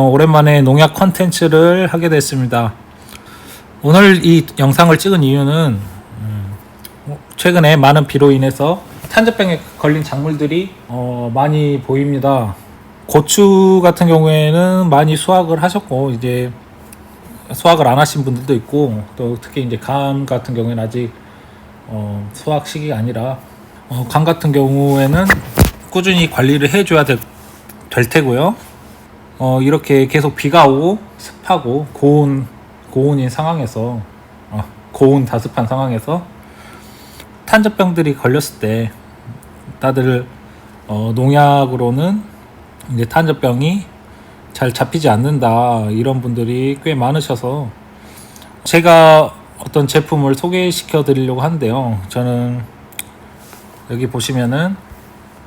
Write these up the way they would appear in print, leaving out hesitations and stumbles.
오랜만에 농약 컨텐츠를 하게 됐습니다. 오늘 이 영상을 찍은 이유는 최근에 많은 비로 인해서 탄저병에 걸린 작물들이 많이 보입니다. 고추 같은 경우에는 많이 수확을 하셨고 이제 수확을 안 하신 분들도 있고, 또 특히 이제 감 같은 경우에는 아직 수확 시기가 아니라 감 같은 경우에는 꾸준히 관리를 해줘야 될 테고요. 이렇게 계속 비가 오고 습하고 고온인 상황에서 고온 다습한 상황에서 탄저병들이 걸렸을 때 다들 농약으로는 이제 탄저병이 잘 잡히지 않는다, 이런 분들이 꽤 많으셔서 제가 어떤 제품을 소개시켜 드리려고 하는데요. 저는 여기 보시면은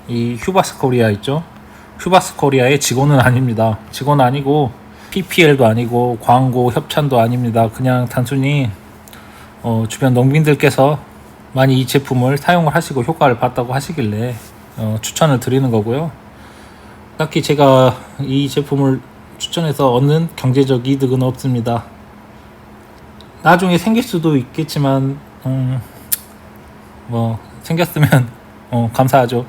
이 휴바스 코리아 있죠. 휴바스 코리아의 직원은 아닙니다. 직원은 아니고 PPL도 아니고 광고 협찬도 아닙니다. 그냥 단순히 주변 농민들께서 많이 이 제품을 사용을 하시고 효과를 봤다고 하시길래 추천을 드리는 거고요. 딱히 제가 이 제품을 추천해서 얻는 경제적 이득은 없습니다. 나중에 생길 수도 있겠지만 생겼으면 감사하죠.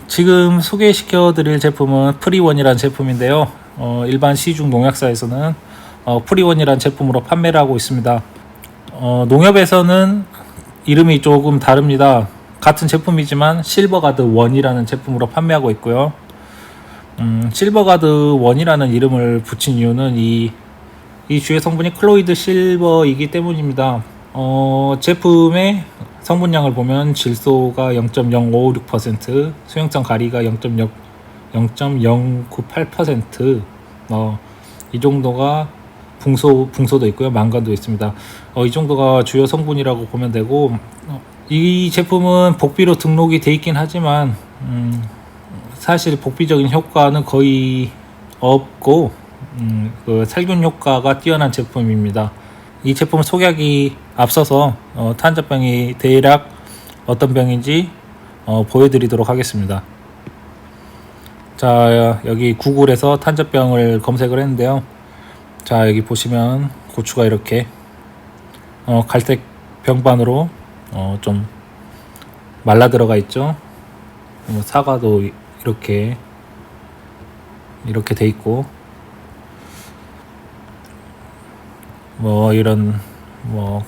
지금 소개시켜 드릴 제품은 프리원이라는 제품인데요. 일반 시중 농약사에서는 프리원이라는 제품으로 판매를 하고 있습니다. 농협에서는 이름이 조금 다릅니다. 같은 제품이지만 실버가드 1이라는 제품으로 판매하고 있고요. 실버가드 1이라는 이름을 붙인 이유는 이 주요 성분이 클로이드 실버이기 때문입니다. 제품의 성분량을 보면 질소가 0.056%, 수용성 가리가 0.098%, 이 정도가 붕소도 있고요, 망간도 있습니다. 이 정도가 주요 성분이라고 보면 되고, 이 제품은 복비로 등록이 돼 있긴 하지만 사실 복비적인 효과는 거의 없고 그 살균 효과가 뛰어난 제품입니다. 이 제품을 소개하기 앞서서 탄저병이 대략 어떤 병인지 보여드리도록 하겠습니다. 자, 여기 구글에서 탄저병을 검색을 했는데요. 자, 여기 보시면 고추가 이렇게 갈색 병반으로 좀 말라 들어가 있죠. 사과도 이렇게 돼 있고, 이런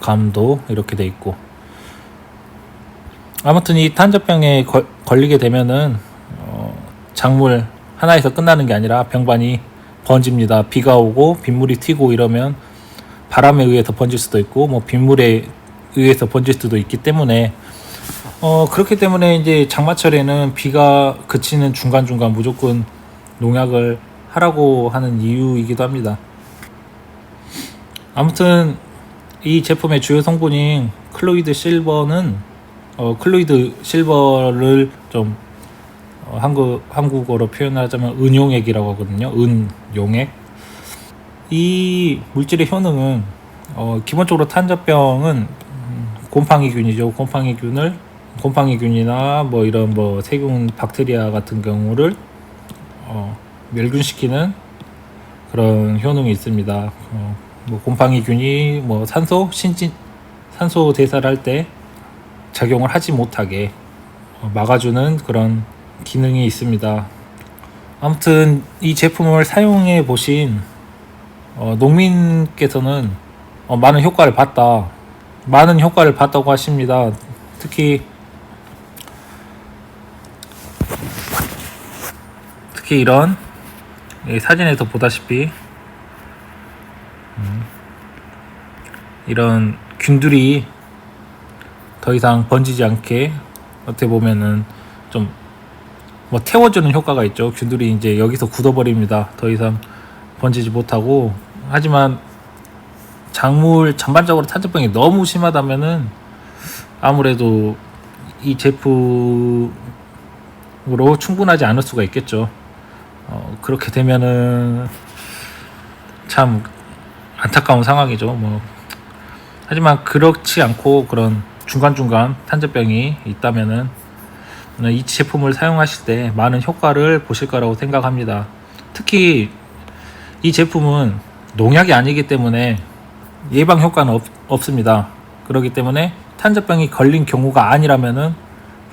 감도 이렇게 돼 있고, 아무튼 이 탄저병에 걸리게 되면은 작물 하나에서 끝나는 게 아니라 병반이 번집니다. 비가 오고 빗물이 튀고 이러면 바람에 의해서 번질 수도 있고 빗물에 의해서 번질 수도 있기 때문에 그렇기 때문에 이제 장마철에는 비가 그치는 중간중간 무조건 농약을 하라고 하는 이유이기도 합니다. 아무튼 이 제품의 주요 성분인 클로이드 실버는 클로이드 실버를 좀 한국어로 표현하자면 은용액이라고 하거든요. 은용액. 이 물질의 효능은 기본적으로 탄저병은 곰팡이균이죠. 곰팡이균이나 이런 세균, 박테리아 같은 경우를 멸균시키는 그런 효능이 있습니다. 곰팡이균이 산소 대사를 할 때 작용을 하지 못하게 막아주는 그런 기능이 있습니다. 아무튼 이 제품을 사용해 보신 농민께서는 많은 효과를 봤다고 하십니다. 특히 이런 사진에서 보다시피 이런 균들이 더 이상 번지지 않게 어떻게 보면은 좀 태워주는 효과가 있죠. 균들이 이제 여기서 굳어버립니다. 더 이상 번지지 못하고. 하지만 작물 전반적으로 탄저병이 너무 심하다면은 아무래도 이 제품으로 충분하지 않을 수가 있겠죠. 그렇게 되면은 참 안타까운 상황이죠. 하지만 그렇지 않고 그런 중간중간 탄저병이 있다면은 이 제품을 사용하실 때 많은 효과를 보실 거라고 생각합니다. 특히 이 제품은 농약이 아니기 때문에 예방 효과는 없습니다. 그렇기 때문에 탄저병이 걸린 경우가 아니라면은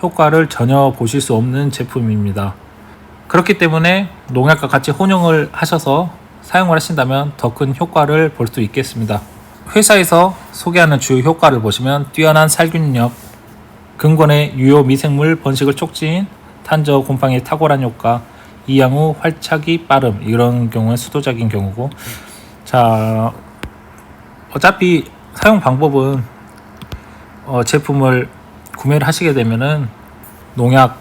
효과를 전혀 보실 수 없는 제품입니다. 그렇기 때문에 농약과 같이 혼용을 하셔서 사용을 하신다면 더 큰 효과를 볼 수 있겠습니다. 회사에서 소개하는 주요 효과를 보시면 뛰어난 살균력, 근권의 유효 미생물 번식을 촉진, 탄저 곰팡이의 탁월한 효과, 이양 후 활착이 빠름, 이런 경우는 수도적인 경우고, 자, 어차피 사용 방법은 제품을 구매를 하시게 되면은 농약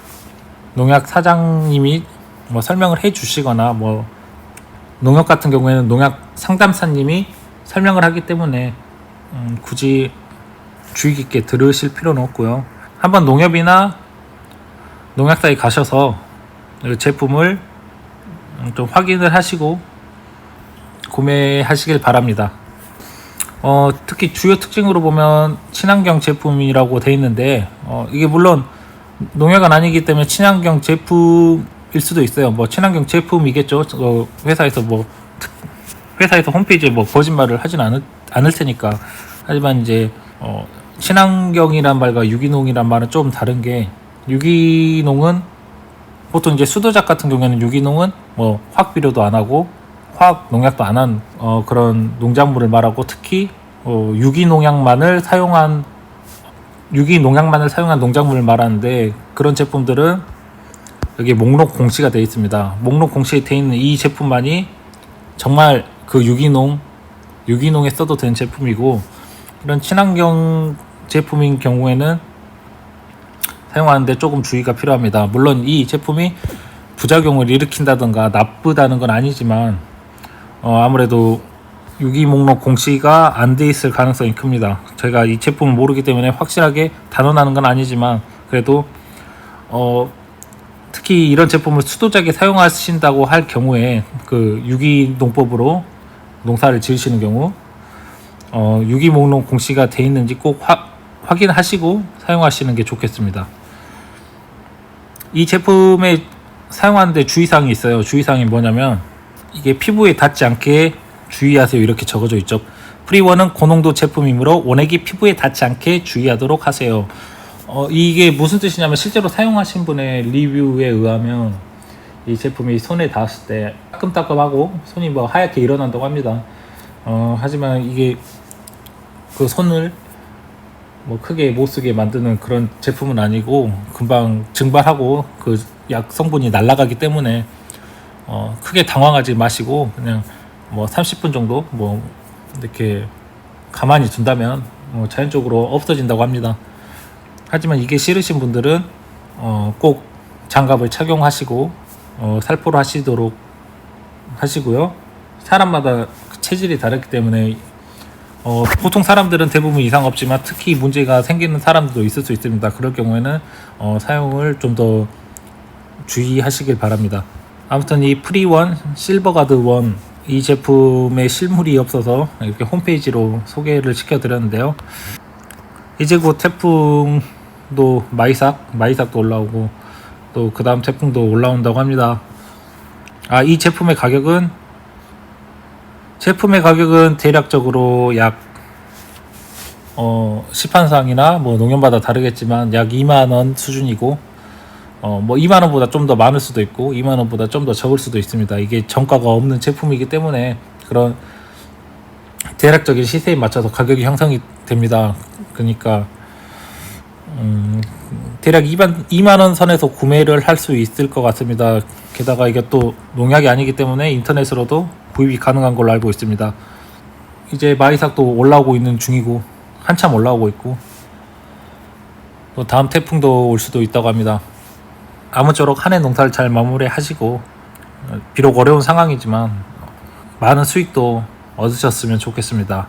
사장님이 뭐 설명을 해 주시거나, 뭐 농협 같은 경우에는 농약 상담사님이 설명을 하기 때문에 굳이 주의 깊게 들으실 필요는 없고요. 한번 농협이나 농약사에 가셔서 제품을 좀 확인을 하시고 구매하시길 바랍니다. 특히 주요 특징으로 보면 친환경 제품이라고 되어 있는데, 이게 물론 농약은 아니기 때문에 친환경 제품일 수도 있어요. 뭐 친환경 제품이겠죠. 회사에서 홈페이지에 뭐 거짓말을 하진 않을 테니까. 하지만 이제 친환경이란 말과 유기농이란 말은 좀 다른 게, 유기농은 보통 이제 수도작 같은 경우에는 유기농은 뭐 화학 비료도 안 하고 화학 농약도 안 한 그런 농작물을 말하고, 특히 유기농약만을 사용한 농작물을 말하는데, 그런 제품들은 여기 목록 공시가 되어 있습니다. 목록 공시에 되어 있는 이 제품만이 정말 그 유기농에 써도 되는 제품이고, 이런 친환경 제품인 경우에는 사용하는데 조금 주의가 필요합니다. 물론 이 제품이 부작용을 일으킨다든가 나쁘다는 건 아니지만 아무래도 유기 목록 공시가 안 돼 있을 가능성이 큽니다. 제가 이 제품을 모르기 때문에 확실하게 단언하는 건 아니지만, 그래도 특히 이런 제품을 수도작에 사용하신다고 할 경우에 그 유기농법으로 농사를 지으시는 경우 유기 목록 공시가 돼 있는지 꼭 확인하시고 사용하시는 게 좋겠습니다. 이 제품에 사용하는데 주의사항이 있어요. 주의사항이 뭐냐면, 이게 피부에 닿지 않게 주의하세요, 이렇게 적어져 있죠. 프리원은 고농도 제품이므로 원액이 피부에 닿지 않게 주의하도록 하세요. 이게 무슨 뜻이냐면, 실제로 사용하신 분의 리뷰에 의하면 이 제품이 손에 닿았을 때 따끔따끔하고 손이 뭐 하얗게 일어난다고 합니다. 하지만 이게 그 손을 뭐 크게 못 쓰게 만드는 그런 제품은 아니고, 금방 증발하고 그 약 성분이 날아가기 때문에 크게 당황하지 마시고 그냥 뭐 30분 정도 뭐 이렇게 가만히 둔다면 자연적으로 없어진다고 합니다. 하지만 이게 싫으신 분들은 꼭 장갑을 착용하시고 살포를 하시도록 하시고요. 사람마다 체질이 다르기 때문에 보통 사람들은 대부분 이상 없지만 특히 문제가 생기는 사람들도 있을 수 있습니다. 그럴 경우에는 사용을 좀 더 주의하시길 바랍니다. 아무튼 이 프리원 실버가드 원, 이 제품에 실물이 없어서 이렇게 홈페이지로 소개를 시켜드렸는데요. 이제 곧 태풍도 마이삭도 올라오고 또 그 다음 태풍도 올라온다고 합니다. 이 제품의 가격은 대략적으로 약 시판상이나 뭐 농협마다 다르겠지만 약 2만원 수준이고, 뭐 2만원보다 좀 더 많을 수도 있고 2만원보다 좀 더 적을 수도 있습니다. 이게 정가가 없는 제품이기 때문에 그런 대략적인 시세에 맞춰서 가격이 형성이 됩니다. 그러니까 대략 2만원 선에서 구매를 할 수 있을 것 같습니다. 게다가 이게 또 농약이 아니기 때문에 인터넷으로도 구입이 가능한 걸로 알고 있습니다. 이제 마이삭도 올라오고 있는 중이고 한참 올라오고 있고 또 다음 태풍도 올 수도 있다고 합니다. 아무쪼록 한 해 농사를 잘 마무리하시고, 비록 어려운 상황이지만 많은 수익도 얻으셨으면 좋겠습니다.